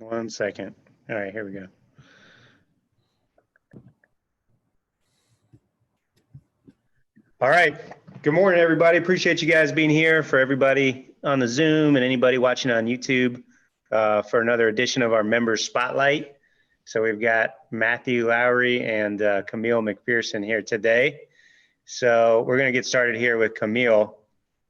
1 second. All right, here we go. All right. Good morning, everybody. Appreciate you guys being here. For everybody on the Zoom and anybody watching on YouTube for another edition of our Member Spotlight. So we've got Matthew Lowry and Camille McPherson here today. So we're going to get started here with Camille.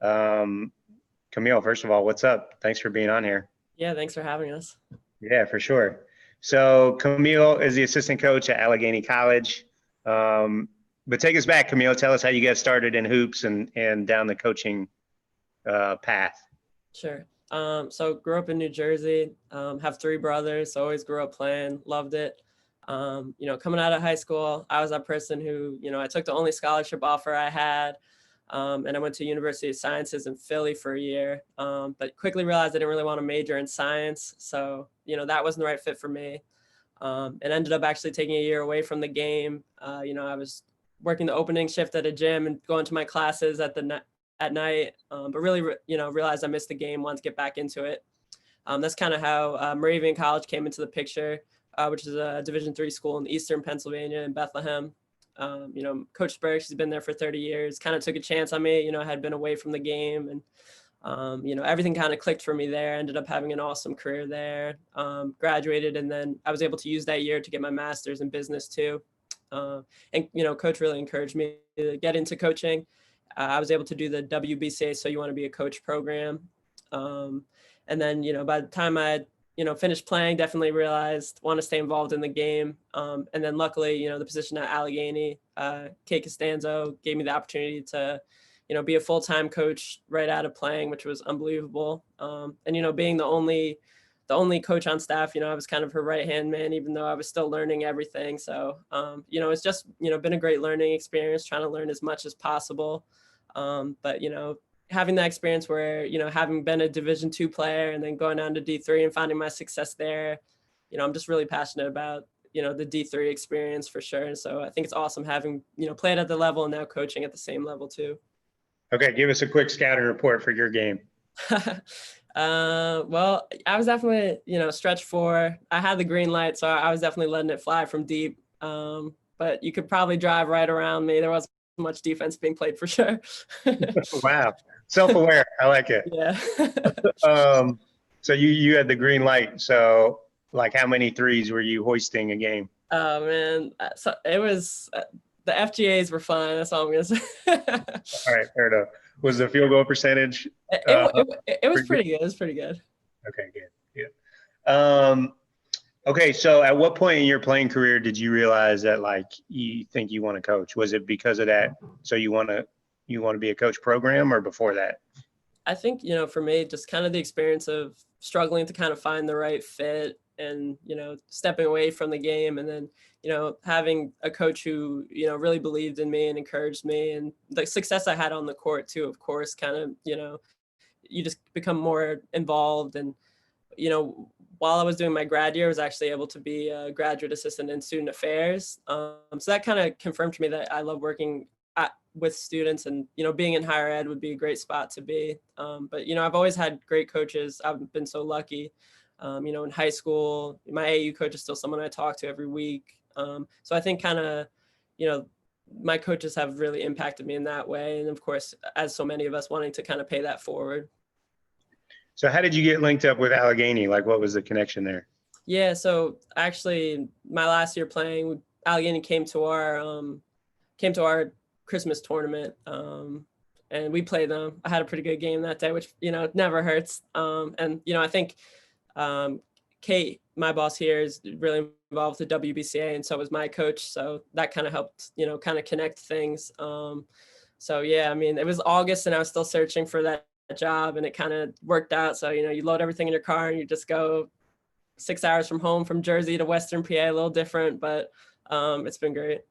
Camille, first of all, what's up? Thanks for being on here. Yeah, thanks for having us. Yeah, for sure. So Camille is the assistant coach at Allegheny College. But take us back, Camille. Tell us how you got started in hoops and down the coaching path. Sure. So grew up in New Jersey, have 3 brothers, always grew up playing, loved it. Coming out of high school, I was that person who, I took the only scholarship offer I had. And I went to University of Sciences in Philly for a year, but quickly realized I didn't really want to major in science. So, that wasn't the right fit for me. And ended up actually taking a year away from the game. I was working the opening shift at a gym and going to my classes at night, but really, realized I missed the game, wanted to get back into it. That's kind of how Moravian College came into the picture, which is a Division III school in Eastern Pennsylvania in Bethlehem. Coach Berg, she's been there for 30 years, kind of took a chance on me. I had been away from the game and, everything kind of clicked for me there. Ended up having an awesome career there, graduated, and then I was able to use that year to get my master's in business too. Coach really encouraged me to get into coaching. I was able to do the WBCA, So You Want to Be a Coach program. And then, by the time I finished playing, definitely realized want to stay involved in the game. And then luckily, the position at Allegheny, Kate Costanzo gave me the opportunity to, be a full-time coach right out of playing, which was unbelievable. And being the only coach on staff, I was kind of her right-hand man, even though I was still learning everything. So, it's just, been a great learning experience, trying to learn as much as possible. But having that experience where, having been a Division II player and then going down to D3 and finding my success there, I'm just really passionate about, the D3 experience for sure. And so I think it's awesome having, played at the level and now coaching at the same level too. Okay, give us a quick scouting report for your game. Well, I was definitely, stretch 4. I had the green light, so I was definitely letting it fly from deep. But you could probably drive right around me. There wasn't much defense being played for sure. Wow. Self-aware. I like it. Yeah. So you had the green light. So like how many threes were you hoisting a game? Oh man. So it was, the FGAs were fun. That's all I'm going to say. All right. Fair enough. Was the field goal percentage? It was pretty good. It was pretty good. Okay, good. Okay. So at what point in your playing career did you realize that like you think you want to coach? Was it because of that? So you want to be a coach program or before that? I think, for me, just kind of the experience of struggling to kind of find the right fit and, stepping away from the game and then, having a coach who, really believed in me and encouraged me and the success I had on the court too, of course, kind of, you just become more involved. And, while I was doing my grad year, I was actually able to be a graduate assistant in student affairs. So that kind of confirmed to me that I love working with students and, being in higher ed would be a great spot to be. But, I've always had great coaches. I've been so lucky, in high school. My AU coach is still someone I talk to every week. So I think kind of, my coaches have really impacted me in that way. And of course, as so many of us wanting to kind of pay that forward. So how did you get linked up with Allegheny? Like what was the connection there? Yeah. So actually my last year playing, Allegheny came to our Christmas tournament. And we played them. I had a pretty good game that day, which, never hurts. And, I think Kate, my boss here, is really involved with the WBCA, and so was my coach. So that kind of helped, kind of connect things. So, yeah, I mean, it was August and I was still searching for that job and it kind of worked out. So, you load everything in your car and you just go 6 hours from home from Jersey to Western PA, a little different, but it's been great.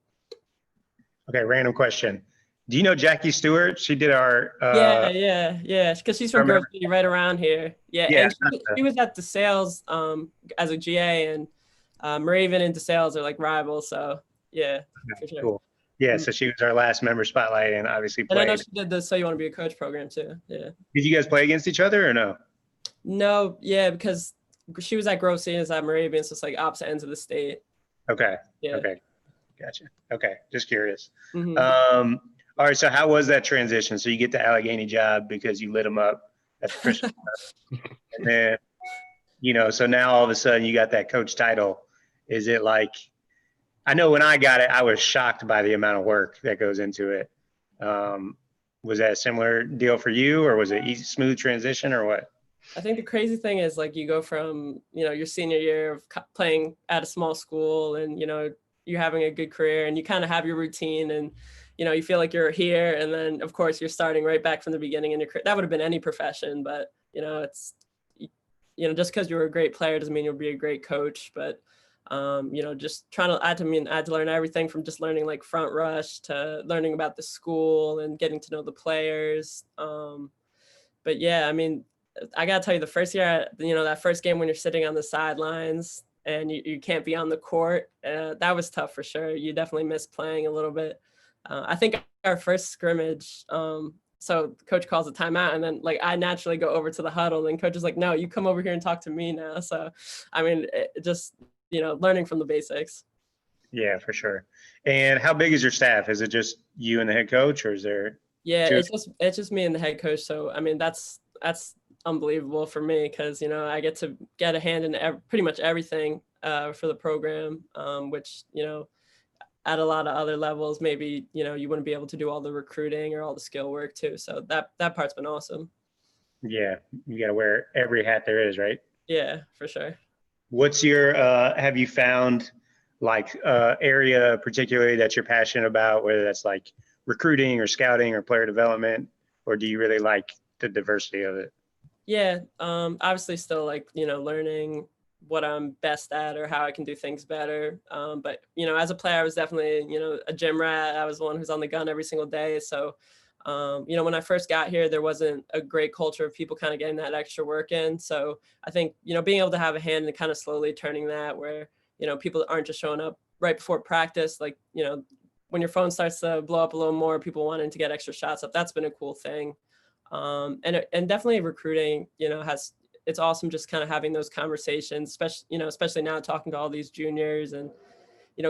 Okay, random question. Do you know Jackie Stewart? She did our yeah. Because she's from Grove City, right around here. Yeah. And she was at DeSales as a GA, and Moravian and DeSales are like rivals. So yeah, for sure. Cool. Yeah, so she was our last member spotlight and obviously played. And I know she did the So You Want to Be a Coach program too. Yeah. Did you guys play against each other or no? No, yeah, because she was at Grove City, is at Moravian, so it's like opposite ends of the state. Okay. Yeah. Okay. Gotcha. Okay. Just curious. Mm-hmm. All right. So how was that transition? So you get the Allegheny job because you lit them up at the Christian and then, so now all of a sudden you got that coach title. Is it like, I know when I got it, I was shocked by the amount of work that goes into it. Was that a similar deal for you, or was it easy, smooth transition, or what? I think the crazy thing is like you go from, your senior year of playing at a small school and, you're having a good career and you kind of have your routine and, you feel like you're here. And then of course you're starting right back from the beginning in your career. That would have been any profession, but it's, just because you're a great player doesn't mean you'll be a great coach, but just trying to, I had to learn everything from just learning like front rush to learning about the school and getting to know the players. But yeah, I mean, I gotta tell you, the first year, that first game when you're sitting on the sidelines and you can't be on the court, that was tough for sure. You definitely miss playing a little bit. I think our first scrimmage, so coach calls a timeout and then like I naturally go over to the huddle and coach is like, no, you come over here and talk to me now. So, I mean, just, learning from the basics. Yeah, for sure. And how big is your staff? Is it just you and the head coach, or is there? Yeah, two? it's just me and the head coach. So, I mean, that's unbelievable for me because, I get to get a hand in pretty much everything for the program, which, at a lot of other levels, maybe, you wouldn't be able to do all the recruiting or all the skill work too. So that part's been awesome. Yeah, you got to wear every hat there is, right? Yeah, for sure. What's your, have you found like area particularly that you're passionate about, whether that's like recruiting or scouting or player development, or do you really like the diversity of it? Yeah, obviously still like, learning what I'm best at or how I can do things better. But, as a player, I was definitely, a gym rat. I was the one who's on the gun every single day. So, when I first got here, there wasn't a great culture of people kind of getting that extra work in. So I think, being able to have a hand in kind of slowly turning that where, people aren't just showing up right before practice, like, when your phone starts to blow up a little more, people wanting to get extra shots up. That's been a cool thing. And definitely recruiting, it's awesome just kind of having those conversations, especially now talking to all these juniors and,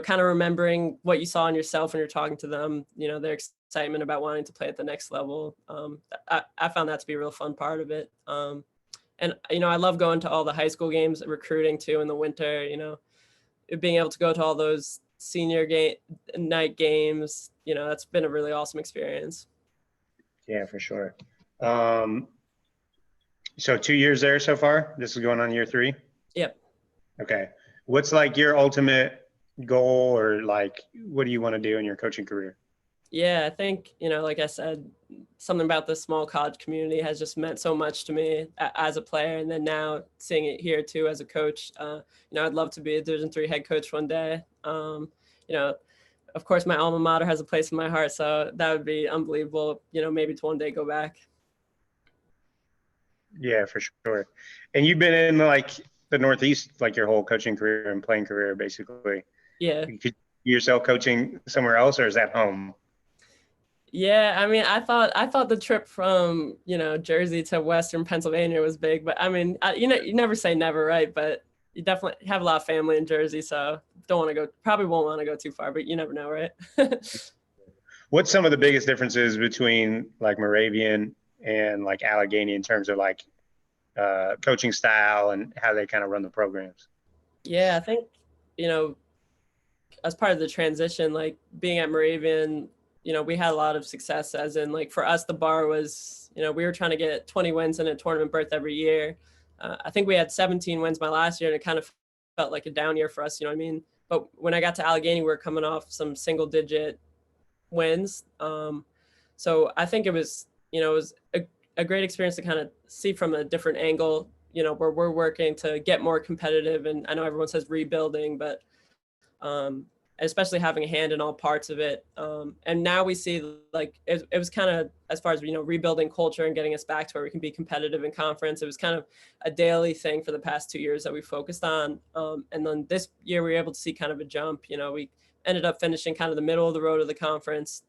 kind of remembering what you saw in yourself when you're talking to them, their excitement about wanting to play at the next level. I found that to be a real fun part of it. And, I love going to all the high school games, recruiting too in the winter, being able to go to all those senior night games, that's been a really awesome experience. Yeah, for sure. So 2 years there so far? This is going on year 3? Yep. Okay. What's like your ultimate goal, or like, what do you want to do in your coaching career? Yeah, I think, like I said, something about the small college community has just meant so much to me as a player. And then now seeing it here too, as a coach, I'd love to be a Division III head coach one day. Of course, my alma mater has a place in my heart, so that would be unbelievable, maybe to one day go back. Yeah, for sure. And you've been in like the Northeast, like your whole coaching career and playing career, basically. Yeah. You could see yourself coaching somewhere else, or is that home? Yeah, I mean, I thought the trip from, Jersey to Western Pennsylvania was big, but I mean, you never say never, right? But you definitely have a lot of family in Jersey, so probably won't want to go too far, but you never know, right? What's some of the biggest differences between like Moravian and like Allegheny in terms of like coaching style and how they kind of run the programs? Yeah, I think, as part of the transition, like being at Moravian, we had a lot of success, as in like for us, the bar was, we were trying to get 20 wins in a tournament berth every year. I think we had 17 wins my last year, and it kind of felt like a down year for us, you know what I mean? But when I got to Allegheny, we were coming off some single digit wins. So I think it was a great experience to kind of see from a different angle, where we're working to get more competitive. And I know everyone says rebuilding, but especially having a hand in all parts of it. And now we see like it was kind of, as far as, rebuilding culture and getting us back to where we can be competitive in conference. It was kind of a daily thing for the past 2 years that we focused on. And then this year we were able to see kind of a jump. We ended up finishing kind of the middle of the road of the conference,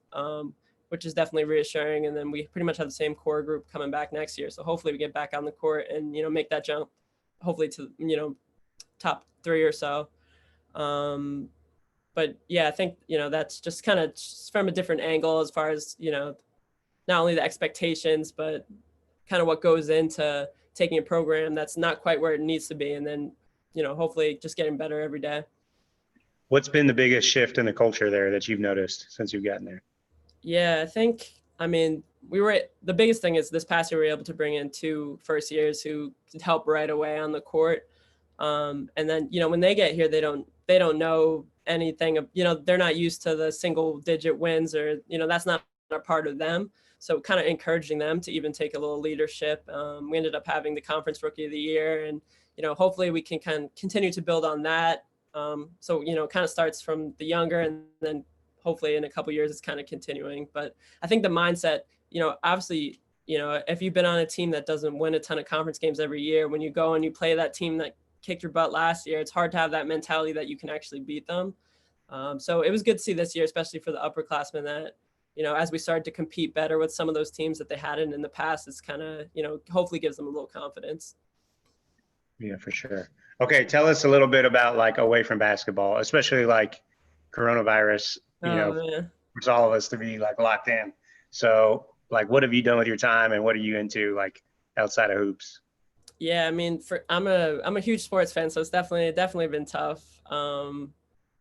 which is definitely reassuring. And then we pretty much have the same core group coming back next year. So hopefully we get back on the court and, make that jump. hopefully to, top 3 or so. But yeah, I think, that's just kind of from a different angle as far as, not only the expectations, but kind of what goes into taking a program that's not quite where it needs to be. And then, hopefully just getting better every day. What's been the biggest shift in the culture there that you've noticed since you've gotten there? Yeah, I mean, the biggest thing is this past year, we were able to bring in 2 first years who could help right away on the court. And then, when they get here, they don't know anything of, they're not used to the single digit wins or, that's not a part of them. So kind of encouraging them to even take a little leadership. We ended up having the conference rookie of the year, and, hopefully we can kind of continue to build on that. So, kind of starts from the younger, and then hopefully in a couple of years it's kind of continuing. But I think the mindset, obviously, if you've been on a team that doesn't win a ton of conference games every year, when you go and you play that team that kicked your butt last year, it's hard to have that mentality that you can actually beat them. So it was good to see this year, especially for the upperclassmen, that, as we started to compete better with some of those teams that they hadn't in the past, it's kind of, hopefully gives them a little confidence. Yeah, for sure. Okay, tell us a little bit about like away from basketball, especially like coronavirus, for all of us to be like locked in. So like, what have you done with your time, and what are you into like outside of hoops? Yeah, I mean, I'm a huge sports fan, so it's definitely been tough.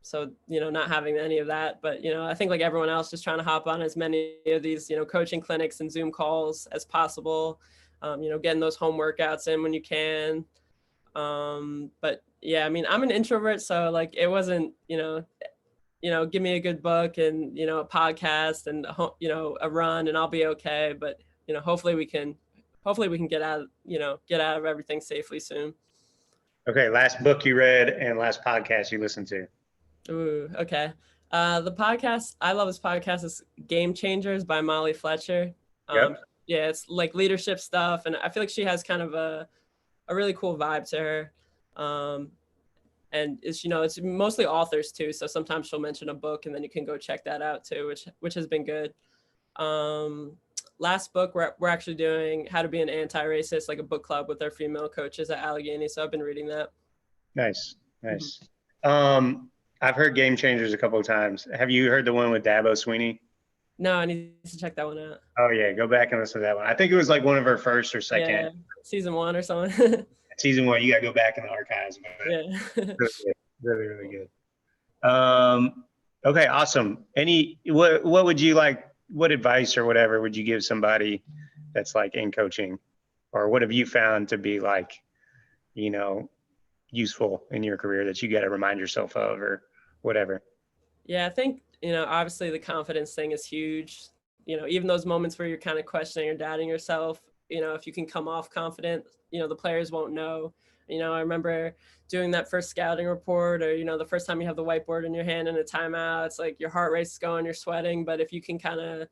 So, not having any of that, but, I think like everyone else, just trying to hop on as many of these, coaching clinics and Zoom calls as possible, getting those home workouts in when you can. But yeah, I mean, I'm an introvert, so like it wasn't, give me a good book and, a podcast and, a run, and I'll be okay. But, hopefully we can get out of everything safely soon. Okay, last book you read and last podcast you listened to. Ooh, okay. I love this podcast, is Game Changers by Molly Fletcher. Yep. Yeah, it's like leadership stuff, and I feel like she has kind of a really cool vibe to her. And it's mostly authors too, so sometimes she'll mention a book, and then you can go check that out too, which has been good. Last book, we're actually doing How to Be an Anti-Racist, like a book club with our female coaches at Allegheny, so I've been reading that. Nice. I've heard Game Changers a couple of times. Have you heard the one with Dabo Sweeney? No, I need to check that one out. Oh yeah, go back and listen to that one. I think it was like one of her first or second. Yeah, season 1 or something. Season 1, you gotta go back in the archives. Yeah. Really good. Okay, awesome. What would you like? What advice or whatever would you give somebody that's like in coaching, or what have you found to be like, useful in your career that you got to remind yourself of, or whatever? Yeah, I think, obviously the confidence thing is huge. Even those moments where you're kind of questioning or doubting yourself, if you can come off confident, the players won't know. I remember doing that first scouting report, or, the first time you have the whiteboard in your hand in a timeout, it's like your heart rate is going, you're sweating. But if you can kind of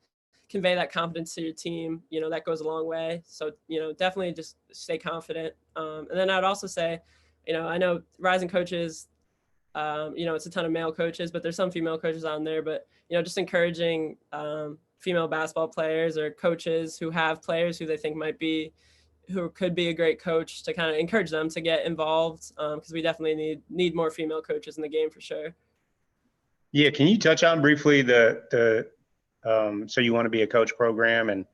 convey that confidence to your team, that goes a long way. So, definitely just stay confident. And then I'd also say, I know rising coaches, it's a ton of male coaches, but there's some female coaches on there, but, just encouraging female basketball players or coaches who have players who they think who could be a great coach, to kind of encourage them to get involved. Cause we definitely need more female coaches in the game for sure. Yeah. Can you touch on briefly so you want to be a coach program, and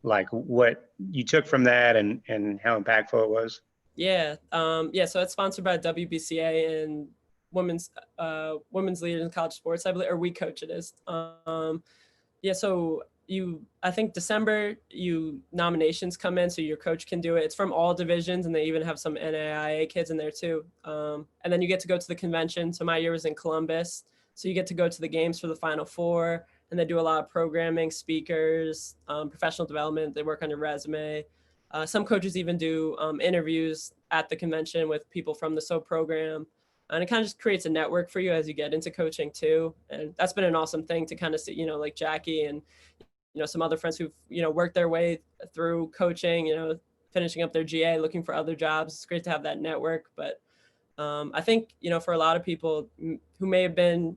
like what you took from that, and how impactful it was? Yeah. So it's sponsored by WBCA and women's leaders in college sports, I believe, or We Coach it is. So I think December, nominations come in, so your coach can do it. It's from all divisions, and they even have some NAIA kids in there too. And then you get to go to the convention. So my year was in Columbus, so you get to go to the games for the Final Four, and they do a lot of programming, speakers, professional development. They work on your resume. Some coaches even do interviews at the convention with people from the SO program. And it kind of just creates a network for you as you get into coaching too. And that's been an awesome thing to kind of see, like Jackie and, some other friends who've, worked their way through coaching, finishing up their GA, looking for other jobs. It's great to have that network. But I think, for a lot of people who may have been,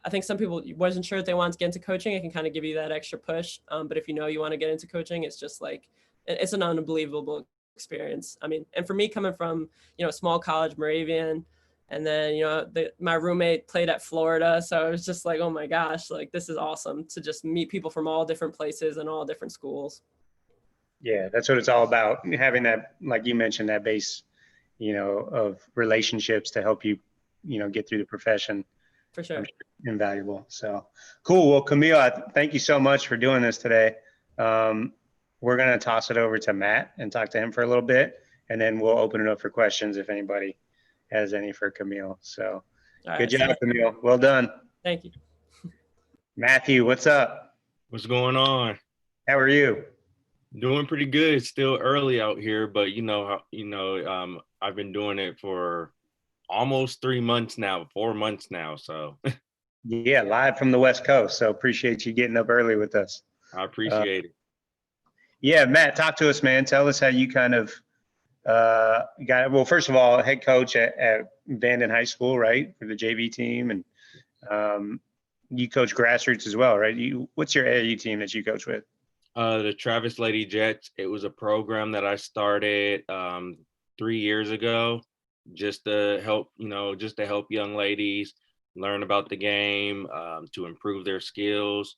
I think some people wasn't sure if they wanted to get into coaching, it can kind of give you that extra push. But if you want to get into coaching, it's just like, it's an unbelievable experience. I mean, and for me coming from, small college, Moravian, and then, my roommate played at Florida. So it was just like, oh my gosh, like this is awesome to just meet people from all different places and all different schools. Yeah, that's what it's all about. Having that, like you mentioned, that base, of relationships to help you, get through the profession. For sure. I'm sure invaluable. So cool. Well, Camille, thank you so much for doing this today. We're going to toss it over to Matt and talk to him for a little bit, and then we'll open it up for questions if anybody has any for Camille. So good job, Camille. Well done. Thank you. Matthew, what's up? What's going on? How are you? Doing pretty good. It's still early out here, but I've been doing it for almost 3 months now, 4 months now. So yeah, live from the West Coast. So appreciate you getting up early with us. I appreciate it. Yeah, Matt, talk to us, man. Tell us how you kind of well, first of all, head coach at Vanden High School, right? For the JV team. And you coach grassroots as well, right? What's your AAU team that you coach with? The Travis Lady Jets. It was a program that I started 3 years ago, just to help young ladies learn about the game, to improve their skills.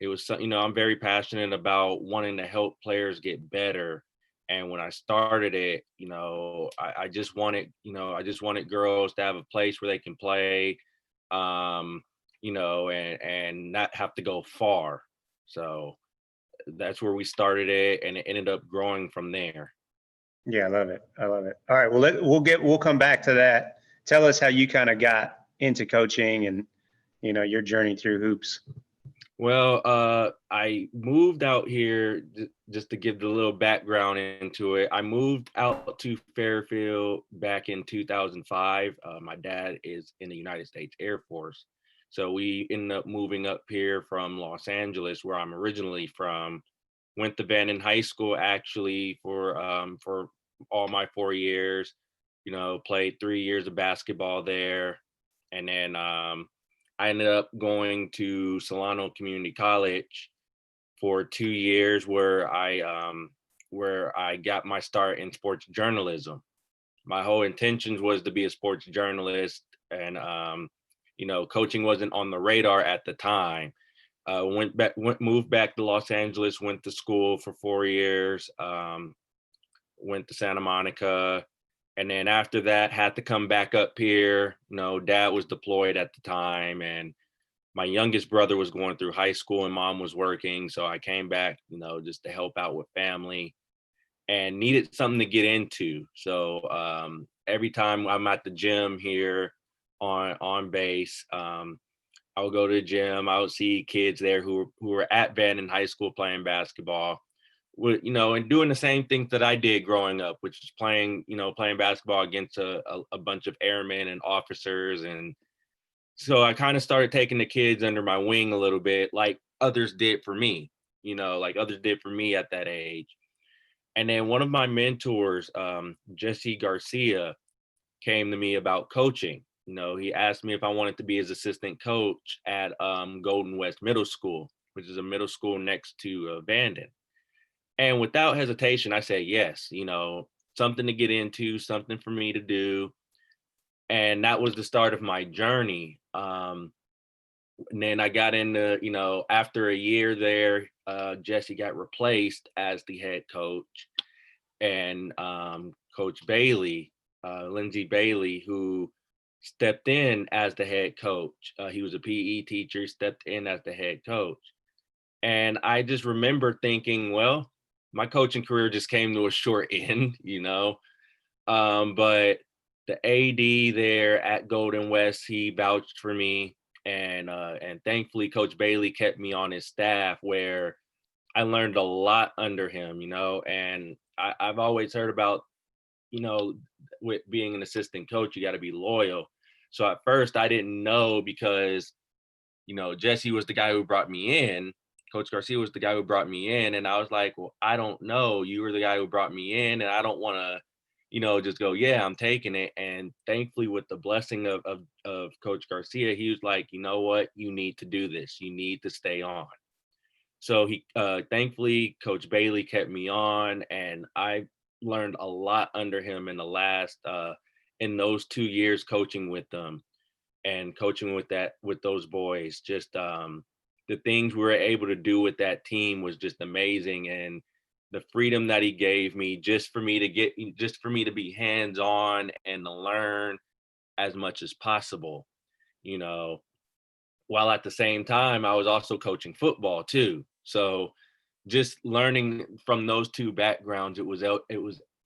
It was, I'm very passionate about wanting to help players get better. And when I started it, I just wanted girls to have a place where they can play, and not have to go far. So that's where we started it, and it ended up growing from there. Yeah, I love it. All right, well, we'll come back to that. Tell us how you kind of got into coaching and, your journey through hoops. Well, I moved out here, just to give the little background into it. I moved out to Fairfield back in 2005. My dad is in the United States Air Force. So we ended up moving up here from Los Angeles, where I'm originally from. Went to Vanden High School actually for all my 4 years. Played 3 years of basketball there, and then I ended up going to Solano Community College for 2 years, where I got my start in sports journalism. My whole intentions was to be a sports journalist, and coaching wasn't on the radar at the time. Moved back to Los Angeles, went to school for 4 years, went to Santa Monica. And then after that, had to come back up here. Dad was deployed at the time, and my youngest brother was going through high school, and mom was working. So I came back, just to help out with family, and needed something to get into. So every time I'm at the gym here on base, I would go to the gym. I would see kids there who were at Vanden High School playing basketball, and doing the same things that I did growing up, which is playing basketball against a bunch of airmen and officers. And so I kind of started taking the kids under my wing a little bit, like others did for me, at that age. And then one of my mentors, Jesse Garcia, came to me about coaching. He asked me if I wanted to be his assistant coach at Golden West Middle School, which is a middle school next to Vanden. And without hesitation, I said yes. Something to get into, something for me to do. And that was the start of my journey. And then I got into, after a year there, Jesse got replaced as the head coach. And Coach Bailey, Lindsey Bailey, who stepped in as the head coach. He was a PE teacher, stepped in as the head coach. And I just remember thinking, well, my coaching career just came to a short end, but the AD there at Golden West, he vouched for me. And thankfully, Coach Bailey kept me on his staff, where I learned a lot under him, and I've always heard about, with being an assistant coach, you got to be loyal. So at first I didn't know, because, Jesse was the guy who brought me in. Coach Garcia was the guy who brought me in. And I was like, well, I don't know. You were the guy who brought me in, and I don't want to, just go, yeah, I'm taking it. And thankfully, with the blessing of Coach Garcia, he was like, you know what, you need to do this. You need to stay on. So thankfully, Coach Bailey kept me on, and I learned a lot under him in the last in those 2 years coaching with them and coaching with those boys. Just the things we were able to do with that team was just amazing, and the freedom that he gave me just for me to be hands on and to learn as much as possible, you know, while at the same time I was also coaching football too. So just learning from those two backgrounds, it was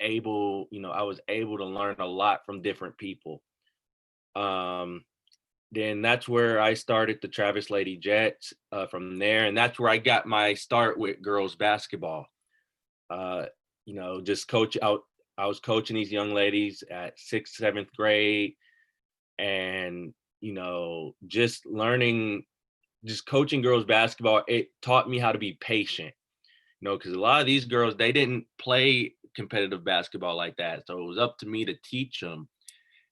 able, I was able to learn a lot from different people. Um, then that's where I started the Travis Lady Jets from there, and that's where I got my start with girls basketball. Uh, just coach out. I was coaching these young ladies at 6th, 7th grade, and just learning, just coaching girls basketball. It taught me how to be patient. Because a lot of these girls, they didn't play competitive basketball like that. So it was up to me to teach them.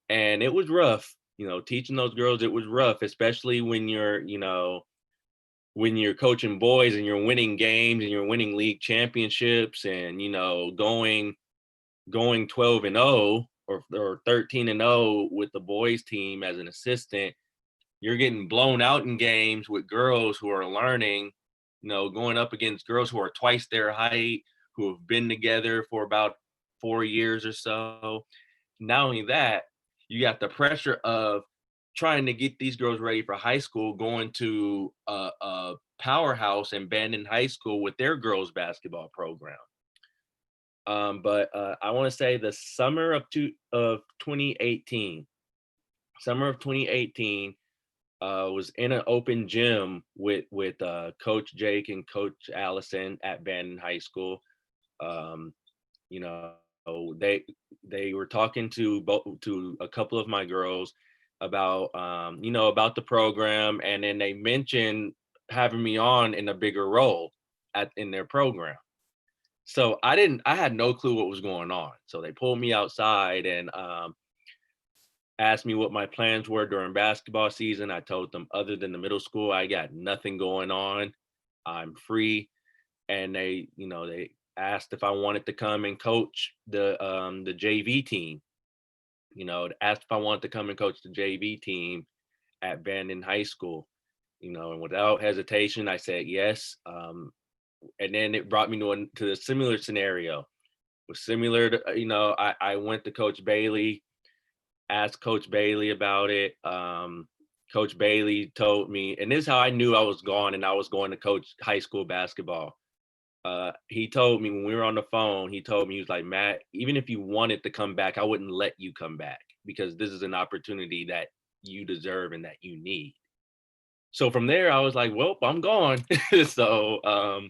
And it was rough, teaching those girls, it was rough, especially when you're coaching boys and you're winning games and you're winning league championships and, going 12-0 or 13-0 with the boys team as an assistant. You're getting blown out in games with girls who are learning, going up against girls who are twice their height, who have been together for about 4 years or so. Not only that, you got the pressure of trying to get these girls ready for high school, going to a powerhouse in Bandon High School with their girls basketball program. But I want to say the summer of 2018, was in an open gym with Coach Jake and Coach Allison at Bandon High School. You know, they were talking to a couple of my girls about about the program, and then they mentioned having me on in a bigger role in their program. So I had no clue what was going on. So they pulled me outside and asked me what my plans were during basketball season. I told them, other than the middle school, I got nothing going on. I'm free. And they asked if I wanted to come and coach the JV team. Asked if I wanted to come and coach the JV team at Bandon High School. And without hesitation, I said yes. And then it brought me to a similar scenario. It was similar to, I went to Coach Bailey, asked Coach Bailey about it. Coach Bailey told me, and this is how I knew I was gone and I was going to coach high school basketball. He told me when we were on the phone, he was like, Matt, even if you wanted to come back, I wouldn't let you come back because this is an opportunity that you deserve and that you need. So from there, I was like, well, I'm gone. So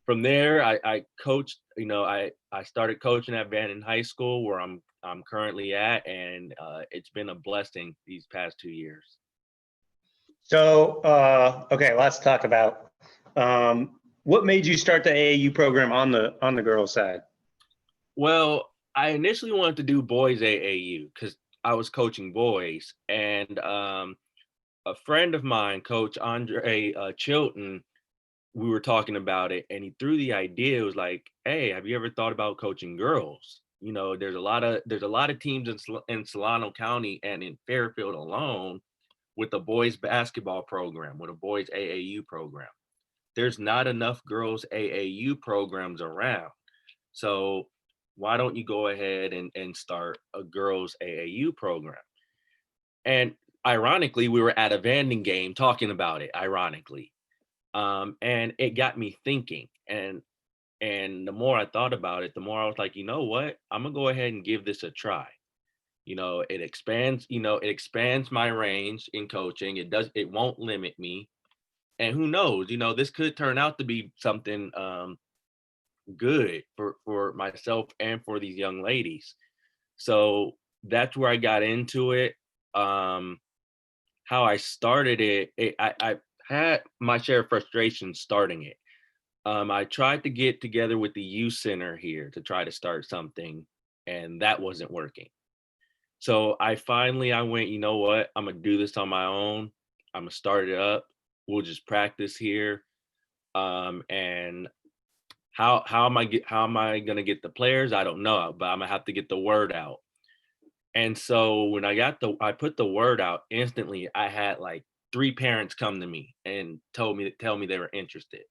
from there, I coached, I started coaching at Bandon High School where I'm currently at, and it's been a blessing these past 2 years. So, okay, let's talk about what made you start the AAU program on the girls' side? Well, I initially wanted to do boys AAU because I was coaching boys, and a friend of mine, Coach Andre Chilton, we were talking about it, and he threw the idea. It was like, hey, have you ever thought about coaching girls? There's a lot of teams in Solano County and in Fairfield alone with a boys basketball program, with a boys AAU program. There's not enough girls AAU programs around. So why don't you go ahead and start a girls AAU program? And ironically, we were at a vending game talking about it, ironically. And it got me thinking. And the more I thought about it, the more I was like, you know what? I'm gonna go ahead and give this a try. It expands my range in coaching. It won't limit me. And who knows, this could turn out to be something good for myself and for these young ladies. So that's where I got into it. How I started I had my share of frustration starting it. I tried to get together with the youth center here to try to start something, and that wasn't working. So I went, you know what? I'm gonna do this on my own. I'm gonna start it up. We'll just practice here. And how am I gonna get the players? I don't know, but I'm gonna have to get the word out. And so when I put the word out instantly, I had like 3 parents come to me and tell me they were interested.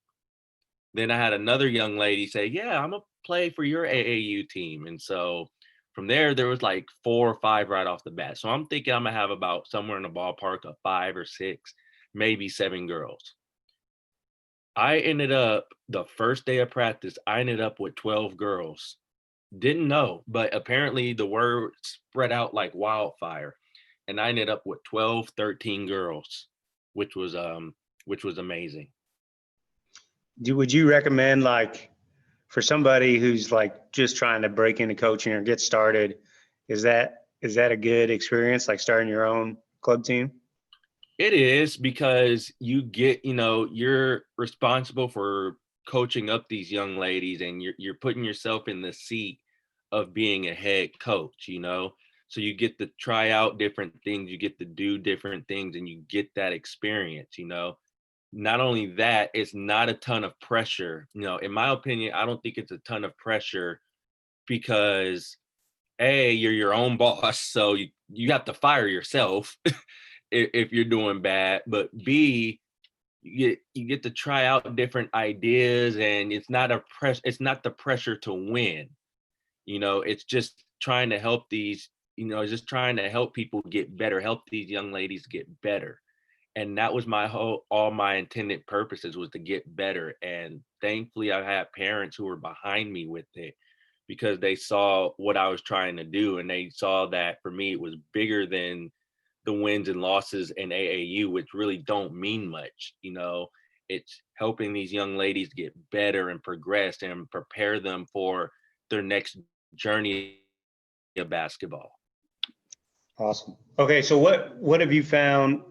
Then I had another young lady say, "Yeah, I'm gonna play for your AAU team." And so from there was like 4 or 5 right off the bat. So I'm thinking I'm gonna have about somewhere in the ballpark of 5 or 6, maybe 7 girls. I ended up the first day of practice, I ended up with 12 girls. Didn't know, but apparently the word spread out like wildfire. And I ended up with 12, 13 girls, which was amazing. Would you recommend, like, for somebody who's like just trying to break into coaching or get started, is that a good experience, like starting your own club team? It is, because you're responsible for coaching up these young ladies, and you're putting yourself in the seat of being a head coach, So you get to try out different things, you get to do different things, and you get that experience. Not only that, it's not a ton of pressure. In my opinion, I don't think it's a ton of pressure because A, you're your own boss, so you have to fire yourself if you're doing bad, but B, you get to try out different ideas, and it's not the pressure to win. It's just trying to help just trying to help people get better, help these young ladies get better. And that was all my intended purposes, was to get better. And thankfully I had parents who were behind me with it, because they saw what I was trying to do, and they saw that for me it was bigger than the wins and losses in AAU, which really don't mean much. It's helping these young ladies get better and progress and prepare them for their next journey of basketball. Awesome. Okay, so what have you found,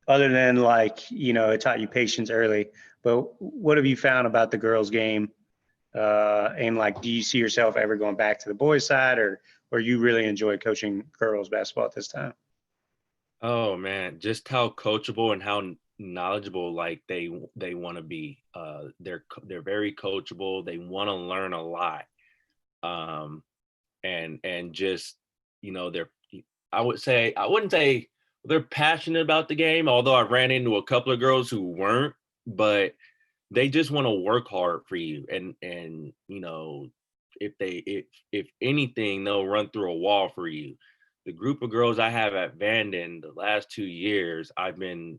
other than, like, it taught you patience early, but what have you found about the girls' game? And, like, do you see yourself ever going back to the boys' side, or you really enjoy coaching girls basketball at this time? Oh man, just how coachable and how knowledgeable, like, they want to be. They're very coachable. They want to learn a lot. And just, they're I wouldn't say they're passionate about the game, although I ran into a couple of girls who weren't, but they just want to work hard for you. And if anything, they'll run through a wall for you. The group of girls I have at Vanden the last 2 years, I've been,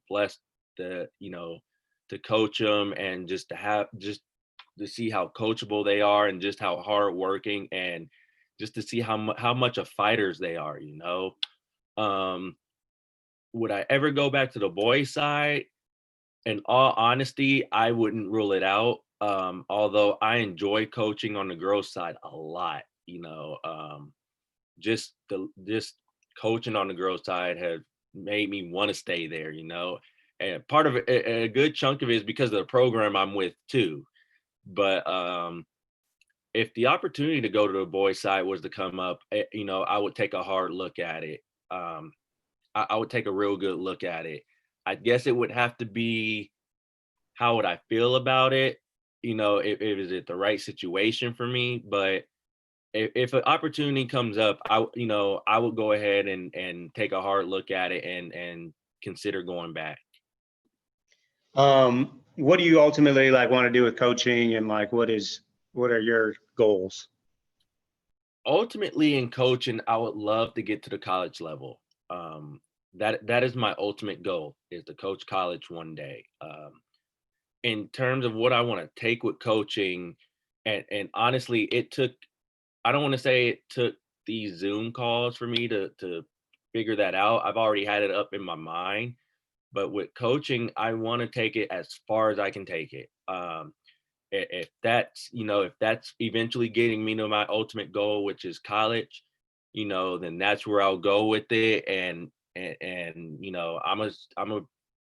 blessed to coach them, and just to see how coachable they are, and just how hardworking, and just to see how much of fighters they are. Um, would I ever go back to the boys' side? In all honesty, I wouldn't rule it out. Although I enjoy coaching on the girls' side a lot. Just coaching on the girls' side has made me want to stay there. And part of it, a good chunk of it, is because of the program I'm with too. But if the opportunity to go to the boys' side was to come up, I would take a hard look at it. I would take a real good look at it. I guess it would have to be, how would I feel about it? If is it the right situation for me? But if an opportunity comes up, I would go ahead and take a hard look at it, and consider going back. What do you ultimately, like, want to do with coaching, and, like, what are your goals? Ultimately, in coaching, I would love to get to the college level. That is my ultimate goal, is to coach college one day. In terms of what I want to take with coaching, and honestly, I don't want to say it took these Zoom calls for me to figure that out. I've already had it up in my mind, but with coaching, I want to take it as far as I can take it. If that's eventually getting me to my ultimate goal, which is college, then that's where I'll go with it. And I'm a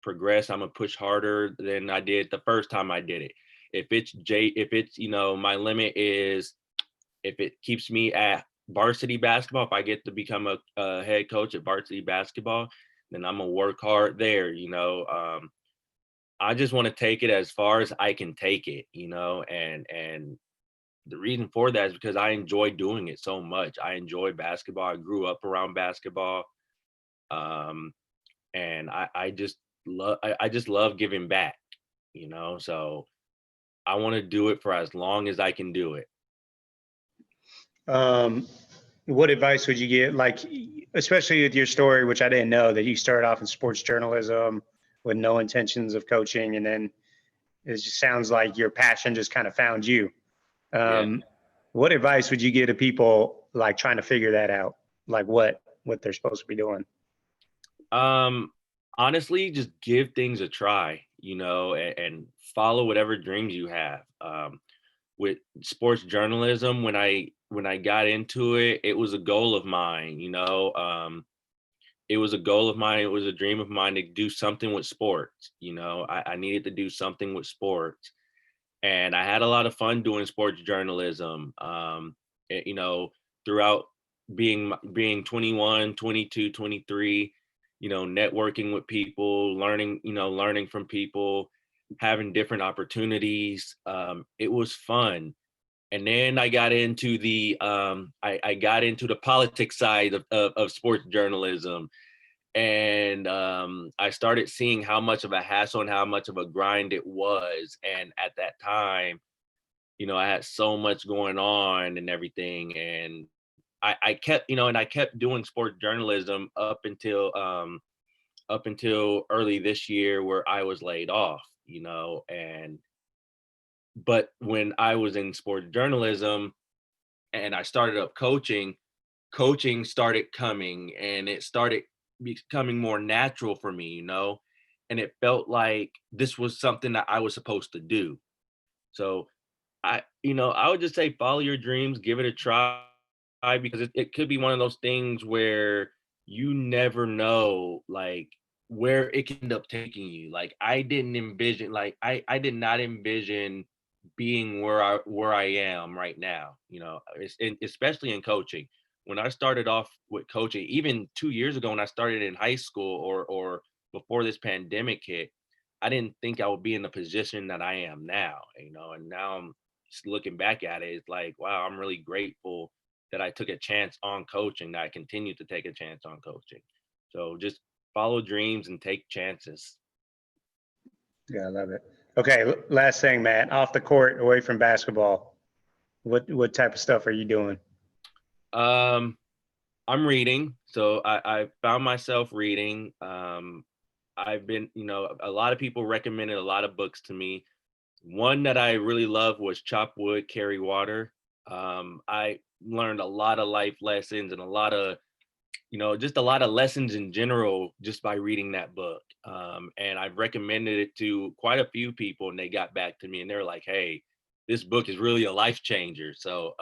progress. I'm gonna push harder than I did the first time I did it. If it's my limit is, if it keeps me at varsity basketball, if I get to become a head coach at varsity basketball, then I'm gonna work hard there. I just want to take it as far as I can take it, and the reason for that is because I enjoy doing it so much. I enjoy basketball. I grew up around basketball. Um, and I just love giving back, so I want to do it for as long as I can do it. Um, what advice would you give, like, especially with your story, which I didn't know that you started off in sports journalism with no intentions of coaching, and then it just sounds like your passion just kind of found you. Yeah. What advice would you give to people like trying to figure that out, like what they're supposed to be doing? Um, Honestly, just give things a try, and follow whatever dreams you have. With sports journalism, when I got into it, it was a goal of mine, it was a goal of mine. It was a dream of mine to do something with sports. I needed to do something with sports, and I had a lot of fun doing sports journalism. Throughout being 21, 22, 23, networking with people, learning from people, having different opportunities. It was fun. And then I got into I got into the politics side of sports journalism, and I started seeing how much of a hassle and how much of a grind it was. And at that time, I had so much going on and everything, and I kept, and I kept doing sports journalism up until early this year, where I was laid off, and but when I was in sports journalism and I started up coaching started coming, and it started becoming more natural for me, and it felt like this was something that I was supposed to do. So I would just say follow your dreams, give it a try, because it could be one of those things where you never know, like, where it can end up taking you. Like, I did not envision being where I am right now, especially in coaching. When I started off with coaching, even 2 years ago when I started in high school, or before this pandemic hit, I didn't think I would be in the position that I am now, and now I'm just looking back at it. It's like, wow, I'm really grateful that I took a chance on coaching, that I continue to take a chance on coaching. So just follow dreams and take chances. Yeah, I love it. Okay, last thing, Matt, off the court, away from basketball, what type of stuff are you doing? Um, I'm reading. So I found myself reading. I've been, a lot of people recommended a lot of books to me. One that I really loved was Chop Wood, Carry Water. I learned a lot of life lessons and a lot of, just a lot of lessons in general just by reading that book. And I've recommended it to quite a few people, and they got back to me and they're like, hey, this book is really a life changer. So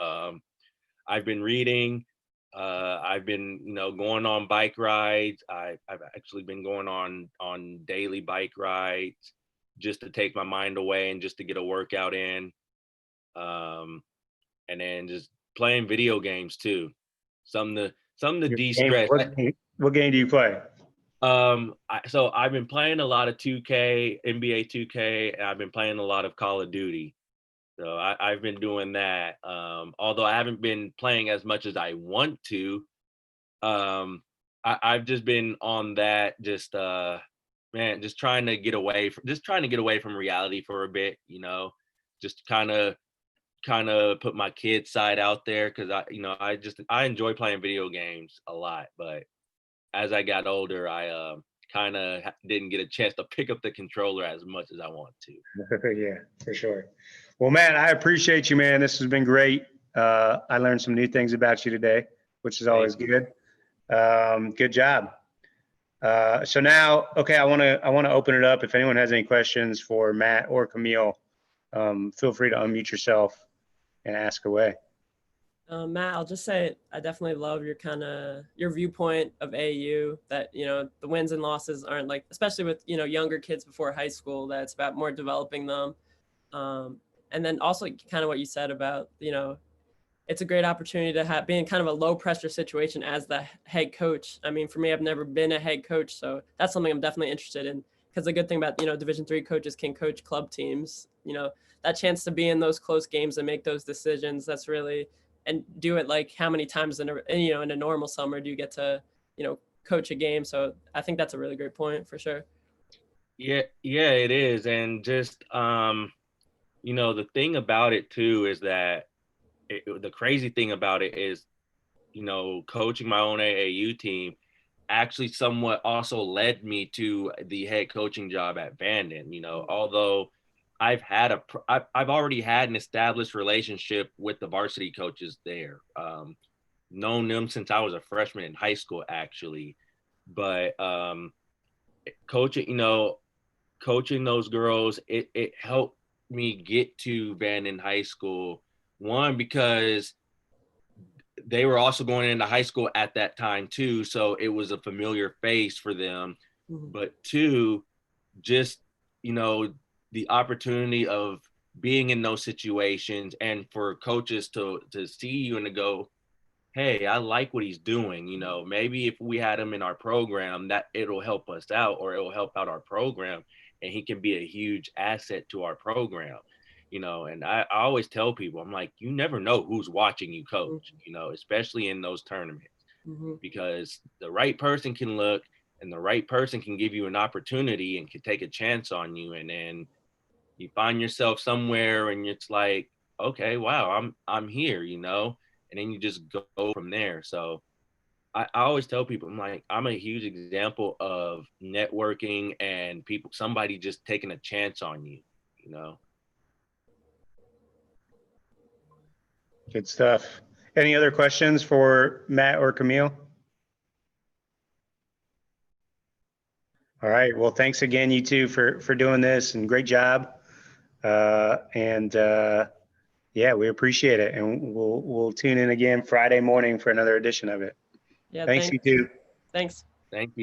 I've been reading. I've been, going on bike rides. I've actually been going on daily bike rides just to take my mind away and just to get a workout in. And then just playing video games too. Something to Your game, de-stress. what game do you play? So I've been playing a lot of 2K, NBA 2K, and I've been playing a lot of Call of Duty. So I've been doing that. Although I haven't been playing as much as I want to. I've just been on that, just man, just trying to get away from reality for a bit, just kind of put my kid side out there, because I enjoy playing video games a lot, but as I got older, I kind of didn't get a chance to pick up the controller as much as I want to. Yeah, for sure. Well, Matt, I appreciate you, man. This has been great. I learned some new things about you today, which is always good. Good job. So now, okay, I want to open it up. If anyone has any questions for Matt or Camille, feel free to unmute yourself and ask away. Matt, I'll just say I definitely love your viewpoint of AU, that, the wins and losses aren't like, especially with, younger kids before high school, that it's about more developing them. And then also kind of what you said about, it's a great opportunity to be in kind of a low pressure situation as the head coach. I mean, for me, I've never been a head coach, so that's something I'm definitely interested in because the good thing about, Division III coaches can coach club teams, that chance to be in those close games and make those decisions, that's really, and do it like how many times in a normal summer do you get to, coach a game. So I think that's a really great point for sure. Yeah, it is. And just, the thing about it too is that the crazy thing about it is, coaching my own AAU team actually somewhat also led me to the head coaching job at Vanden. Although I've already had an established relationship with the varsity coaches there, known them since I was a freshman in high school, actually. But coaching those girls, it helped me get to Vanden High School. One, because they were also going into high school at that time too, so it was a familiar face for them. Mm-hmm. But two, just the opportunity of being in those situations, and for coaches to see you and to go, hey, I like what he's doing. Maybe if we had him in our program, that it'll help us out, or it'll help out our program, and he can be a huge asset to our program. And I always tell people, I'm like, you never know who's watching you coach, especially in those tournaments, Mm-hmm. because the right person can look, and the right person can give you an opportunity and can take a chance on you. And then you find yourself somewhere and it's like, okay, wow, I'm here, and then you just go from there. So I always tell people, I'm like, I'm a huge example of networking and somebody just taking a chance on you. Good stuff. Any other questions for Matt or Camille? All right. Well, thanks again, you two, for doing this, and great job. Yeah, we appreciate it, and we'll tune in again Friday morning for another edition of it. Yeah. Thanks, you two. Thanks. Thank you.